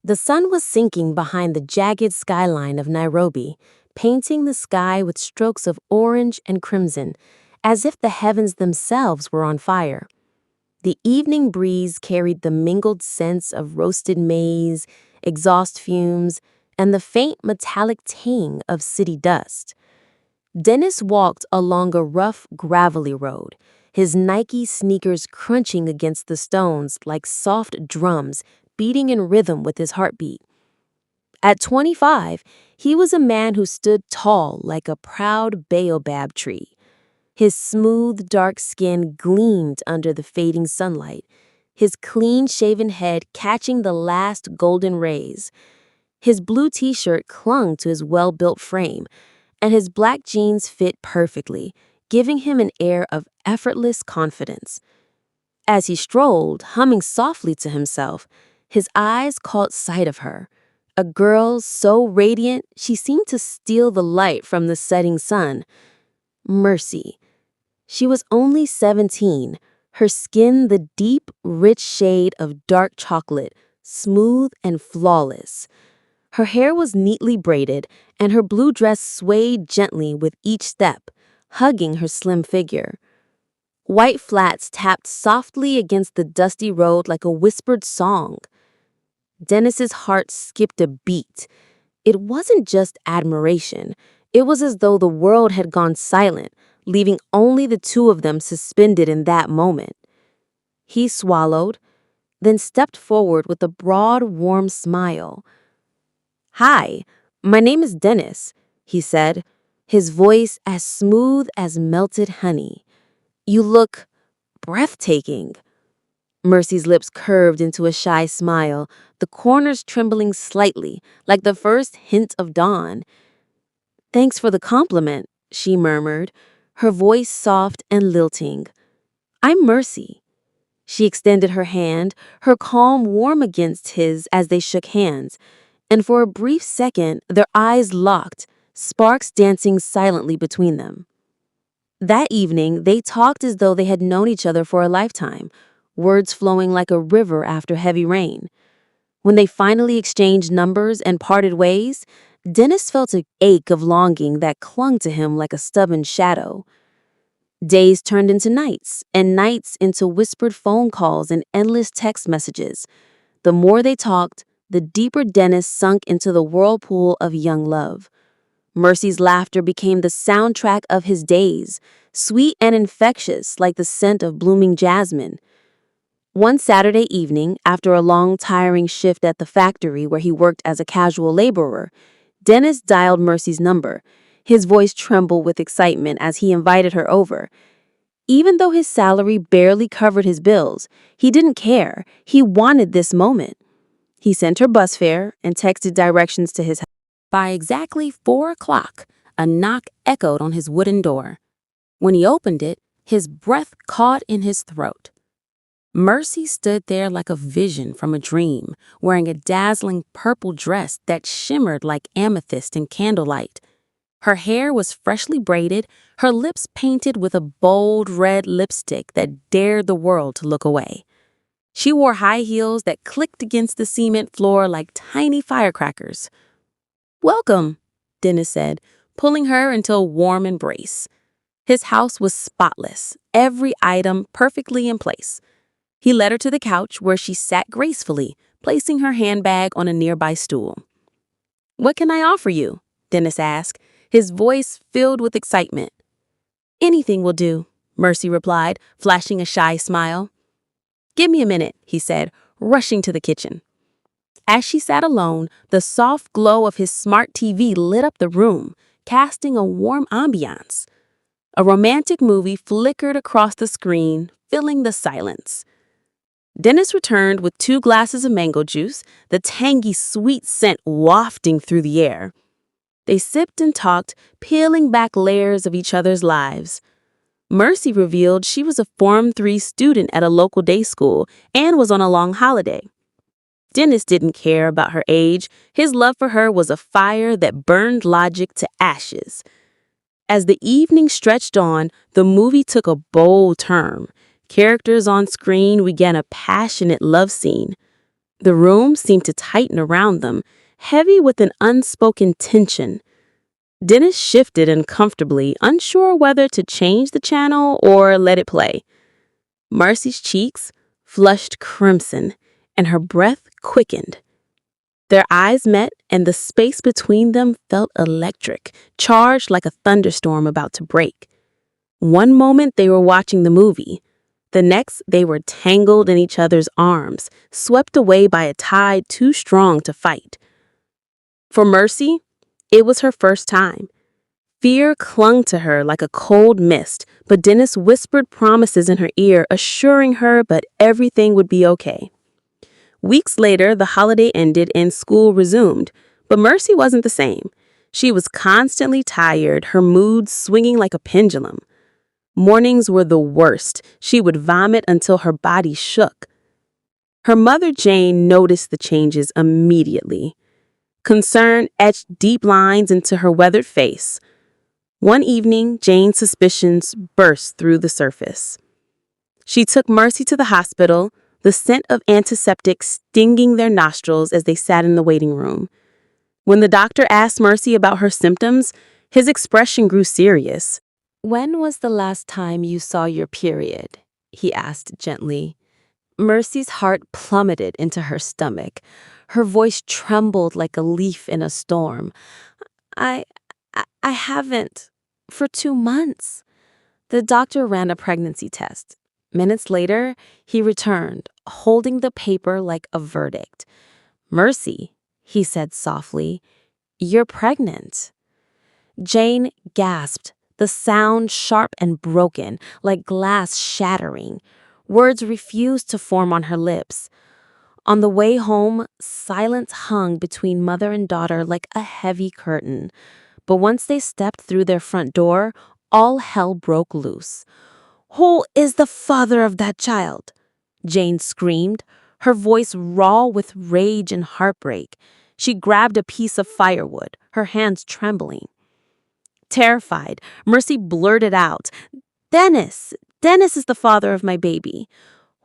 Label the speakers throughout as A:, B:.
A: The sun was sinking behind the jagged skyline of Nairobi, painting the sky with strokes of orange and crimson, as if the heavens themselves were on fire. The evening breeze carried the mingled scents of roasted maize, exhaust fumes, and the faint metallic tang of city dust. Dennis walked along a rough, gravelly road, his Nike sneakers crunching against the stones like soft drums beating in rhythm with his heartbeat. At 25, he was a man who stood tall like a proud baobab tree. His smooth, dark skin gleamed under the fading sunlight, his clean-shaven head catching the last golden rays. His blue t-shirt clung to his well-built frame, and his black jeans fit perfectly, giving him an air of effortless confidence. As he strolled, humming softly to himself, his eyes caught sight of her, a girl so radiant she seemed to steal the light from the setting sun. Mercy. She was only 17, her skin the deep, rich shade of dark chocolate, smooth and flawless. Her hair was neatly braided, and her blue dress swayed gently with each step, hugging her slim figure. White flats tapped softly against the dusty road like a whispered song. Dennis's heart skipped a beat. It wasn't just admiration. It was as though the world had gone silent, leaving only the two of them suspended in that moment. He swallowed, then stepped forward with a broad, warm smile. "Hi, my name is Dennis," he said, his voice as smooth as melted honey. "You look breathtaking." Mercy's lips curved into a shy smile, the corners trembling slightly, like the first hint of dawn. "Thanks for the compliment," she murmured, her voice soft and lilting. "I'm Mercy." She extended her hand, her calm warm against his as they shook hands, and for a brief second their eyes locked, sparks dancing silently between them. That evening, they talked as though they had known each other for a lifetime, words flowing like a river after heavy rain. When they finally exchanged numbers and parted ways, Dennis felt an ache of longing that clung to him like a stubborn shadow. Days turned into nights, and nights into whispered phone calls and endless text messages. The more they talked, the deeper Dennis sunk into the whirlpool of young love. Mercy's laughter became the soundtrack of his days, sweet and infectious like the scent of blooming jasmine. One Saturday evening, after a long, tiring shift at the factory where he worked as a casual laborer, Dennis dialed Mercy's number. His voice trembled with excitement as he invited her over. Even though his salary barely covered his bills, he didn't care. He wanted this moment. He sent her bus fare and texted directions to his house. By exactly 4 o'clock, a knock echoed on his wooden door. When he opened it, his breath caught in his throat. Mercy stood there like a vision from a dream, wearing a dazzling purple dress that shimmered like amethyst in candlelight. Her hair was freshly braided, her lips painted with a bold red lipstick that dared the world to look away. She wore high heels that clicked against the cement floor like tiny firecrackers. "Welcome," Dennis said, pulling her into a warm embrace. His house was spotless, every item perfectly in place. He led her to the couch where she sat gracefully, placing her handbag on a nearby stool. "What can I offer you?" Dennis asked, his voice filled with excitement. "Anything will do," Mercy replied, flashing a shy smile. "Give me a minute," he said, rushing to the kitchen. As she sat alone, the soft glow of his smart TV lit up the room, casting a warm ambiance. A romantic movie flickered across the screen, filling the silence. Dennis returned with 2 glasses of mango juice, the tangy, sweet scent wafting through the air. They sipped and talked, peeling back layers of each other's lives. Mercy revealed she was a Form 3 student at a local day school and was on a long holiday. Dennis didn't care about her age. His love for her was a fire that burned logic to ashes. As the evening stretched on, the movie took a bold turn. Characters on screen began a passionate love scene. The room seemed to tighten around them, heavy with an unspoken tension. Dennis shifted uncomfortably, unsure whether to change the channel or let it play. Marcy's cheeks flushed crimson, and her breath quickened. Their eyes met, and the space between them felt electric, charged like a thunderstorm about to break. One moment they were watching the movie. The next, they were tangled in each other's arms, swept away by a tide too strong to fight. For Mercy, it was her first time. Fear clung to her like a cold mist, but Dennis whispered promises in her ear, assuring her that everything would be okay. Weeks later, the holiday ended and school resumed, but Mercy wasn't the same. She was constantly tired, her mood swinging like a pendulum. Mornings were the worst. She would vomit until her body shook. Her mother, Jane, noticed the changes immediately. Concern etched deep lines into her weathered face. One evening, Jane's suspicions burst through the surface. She took Mercy to the hospital, the scent of antiseptic stinging their nostrils as they sat in the waiting room. When the doctor asked Mercy about her symptoms, his expression grew serious. "When was the last time you saw your period?" he asked gently. Mercy's heart plummeted into her stomach. Her voice trembled like a leaf in a storm. I haven't. For 2 months." The doctor ran a pregnancy test. Minutes later, he returned, holding the paper like a verdict. "Mercy," he said softly, "you're pregnant." Jane gasped, the sound sharp and broken, like glass shattering. Words refused to form on her lips. On the way home, silence hung between mother and daughter like a heavy curtain. But once they stepped through their front door, all hell broke loose. "Who is the father of that child?" Jane screamed, her voice raw with rage and heartbreak. She grabbed a piece of firewood, her hands trembling. Terrified, Mercy blurted out, "Dennis! Dennis is the father of my baby."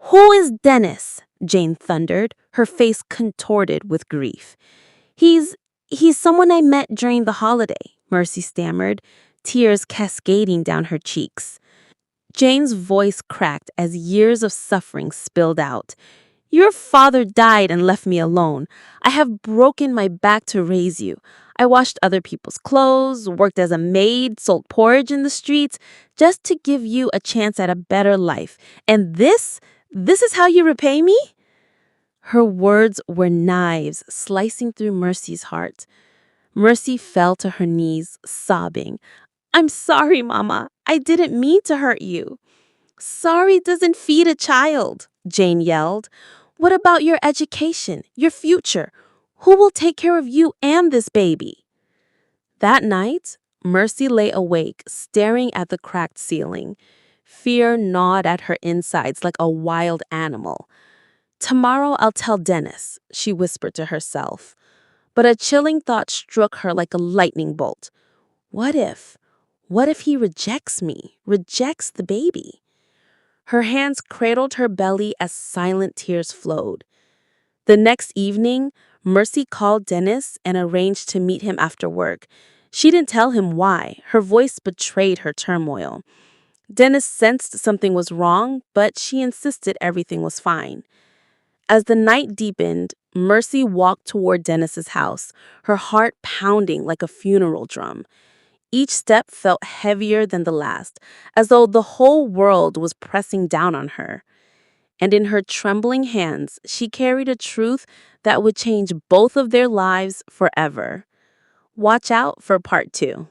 A: "Who is Dennis?" Jane thundered, her face contorted with grief. He's someone I met during the holiday," Mercy stammered, tears cascading down her cheeks. Jane's voice cracked as years of suffering spilled out. "Your father died and left me alone. I have broken my back to raise you. I washed other people's clothes, worked as a maid, sold porridge in the streets, just to give you a chance at a better life. And this is how you repay me?" Her words were knives slicing through Mercy's heart. Mercy fell to her knees, sobbing. "I'm sorry, Mama. I didn't mean to hurt you." "Sorry doesn't feed a child," Jane yelled. "What about your education, your future? Who will take care of you and this baby?" That night, Mercy lay awake, staring at the cracked ceiling. Fear gnawed at her insides like a wild animal. "Tomorrow I'll tell Dennis," she whispered to herself. But a chilling thought struck her like a lightning bolt. What if? What if he rejects me, rejects the baby? Her hands cradled her belly as silent tears flowed. The next evening, Mercy called Dennis and arranged to meet him after work. She didn't tell him why. Her voice betrayed her turmoil. Dennis sensed something was wrong, but she insisted everything was fine. As the night deepened, Mercy walked toward Dennis's house, her heart pounding like a funeral drum. Each step felt heavier than the last, as though the whole world was pressing down on her. And in her trembling hands, she carried a truth that would change both of their lives forever. Watch out for part 2.